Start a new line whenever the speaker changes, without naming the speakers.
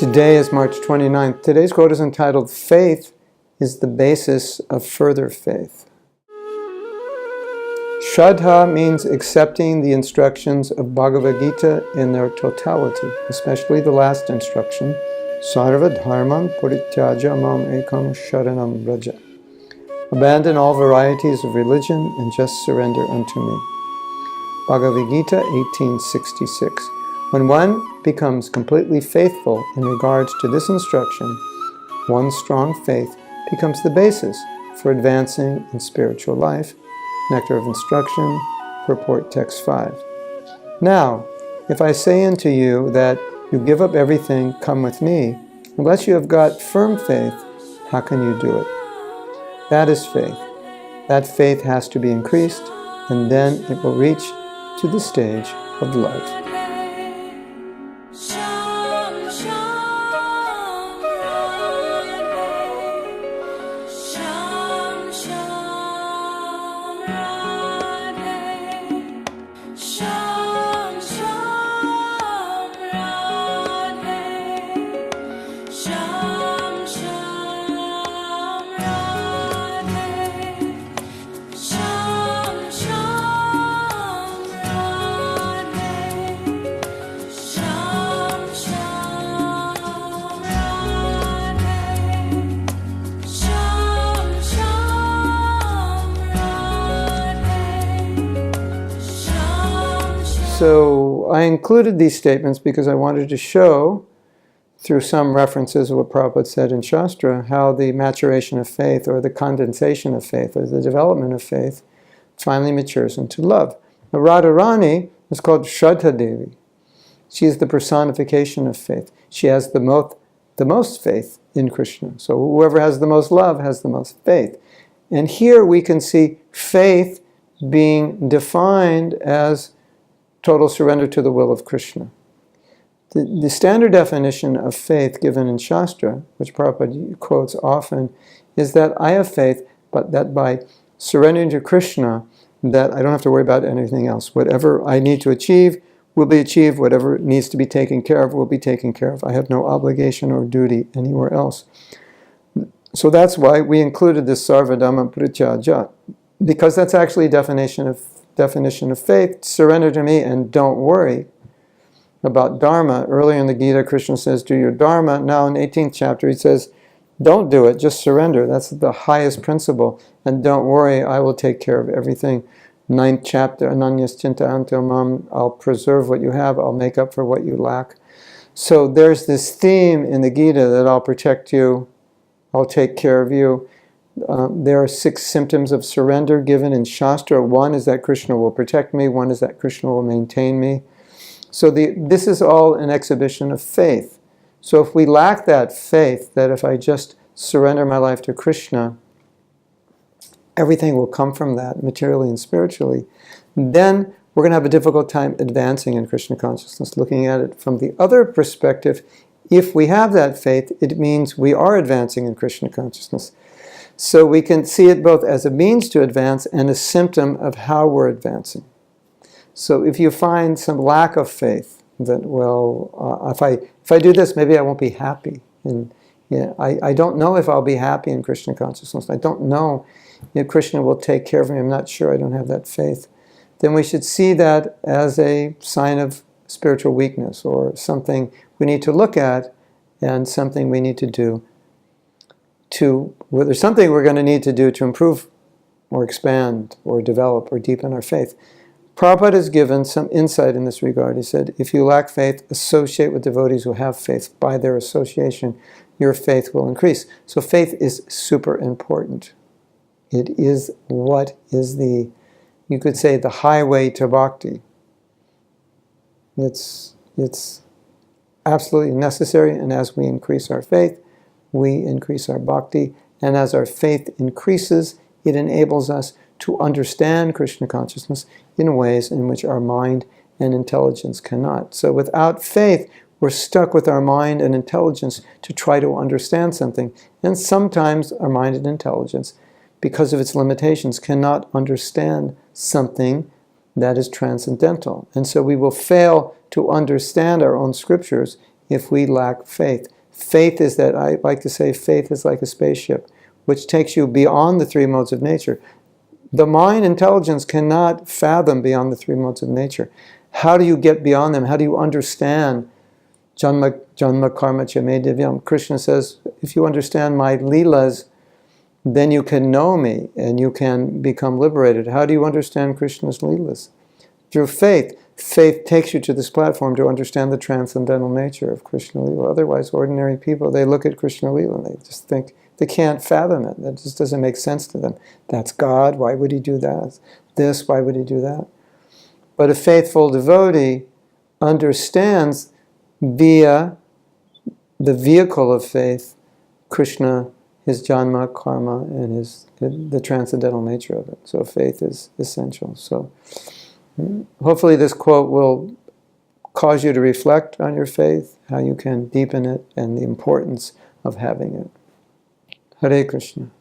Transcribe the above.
Today is March 29th. Today's quote is entitled, "Faith is the basis of further faith." Śraddhā means accepting the instructions of Bhagavad-gītā in their totality, especially the last instruction, sarva-dharmān parityajya ekaṁ śaraṇaṁ vraja. Abandon all varieties of religion and just surrender unto me. Bhagavad-gītā 1866. When one becomes completely faithful in regards to this instruction, one's strong faith becomes the basis for advancing in spiritual life. Nectar of Instruction, Purport Text 5. Now, if I say unto you that you give up everything, come with me, unless you have got firm faith, how can you do it? That is faith. That faith has to be increased, and then it will reach to the stage of love. So I included these statements because I wanted to show, through some references of what Prabhupada said in Shastra, how the maturation of faith, or the condensation of faith, or the development of faith, finally matures into love. The Radharani is called Śraddhā Devi. She is the personification of faith. She has the most faith in Krishna. So whoever has the most love has the most faith. And here we can see faith being defined as total surrender to the will of Krishna. The standard definition of faith given in Shastra, which Prabhupada quotes often, is that I have faith, but that by surrendering to Krishna, that I don't have to worry about anything else. Whatever I need to achieve will be achieved. Whatever needs to be taken care of will be taken care of. I have no obligation or duty anywhere else. So that's why we included this sarva-dharmān parityajya, because that's actually a definition of faith. Surrender to me and don't worry about dharma. Earlier in the Gita, Krishna says, do your dharma. Now in the 18th chapter, he says, don't do it, just surrender. That's the highest principle. And don't worry, I will take care of everything. 9th chapter, ananyas chinta anto mam, I'll preserve what you have, I'll make up for what you lack. So there's this theme in the Gita that I'll protect you, I'll take care of you. There are 6 symptoms of surrender given in Shastra. 1 is that Krishna will protect me. 1 is that Krishna will maintain me. So this is all an exhibition of faith. So if we lack that faith, that if I just surrender my life to Krishna, everything will come from that, materially and spiritually, then we're going to have a difficult time advancing in Krishna consciousness. Looking at it from the other perspective, if we have that faith, it means we are advancing in Krishna consciousness. So we can see it both as a means to advance and a symptom of how we're advancing. So if you find some lack of faith, that, well, if I do this, maybe I won't be happy. And I don't know if I'll be happy in Krishna consciousness. I don't know if Krishna will take care of me. I'm not sure. I don't have that faith. Then we should see that as a sign of spiritual weakness, or something we need to look at and something we need to do there's something we're going to need to do to improve or expand or develop or deepen our faith. Prabhupada has given some insight in this regard. He said, if you lack faith, associate with devotees who have faith. By their association, your faith will increase. So faith is super important. It is what is you could say, the highway to bhakti. It's absolutely necessary, and as we increase our faith, we increase our bhakti, and as our faith increases, it enables us to understand Krishna consciousness in ways in which our mind and intelligence cannot. So without faith, we're stuck with our mind and intelligence to try to understand something, and sometimes our mind and intelligence, because of its limitations, cannot understand something that is transcendental. And so we will fail to understand our own scriptures if we lack faith. Faith is that, I like to say, faith is like a spaceship, which takes you beyond the three modes of nature. The mind intelligence cannot fathom beyond the three modes of nature. How do you get beyond them? How do you understand janma karma cha me divyam? Krishna says, if you understand my leelas, then you can know me and you can become liberated. How do you understand Krishna's leelas? Through faith. Faith takes you to this platform to understand the transcendental nature of Krishna Lila. Otherwise, ordinary people, they look at Krishna Lila and they just think, they can't fathom it. That just doesn't make sense to them. That's God, why would he do that? This, why would he do that? But a faithful devotee understands via the vehicle of faith, Krishna, his janma, karma, and the transcendental nature of it. So faith is essential. So hopefully this quote will cause you to reflect on your faith, how you can deepen it, and the importance of having it. Hare Krishna.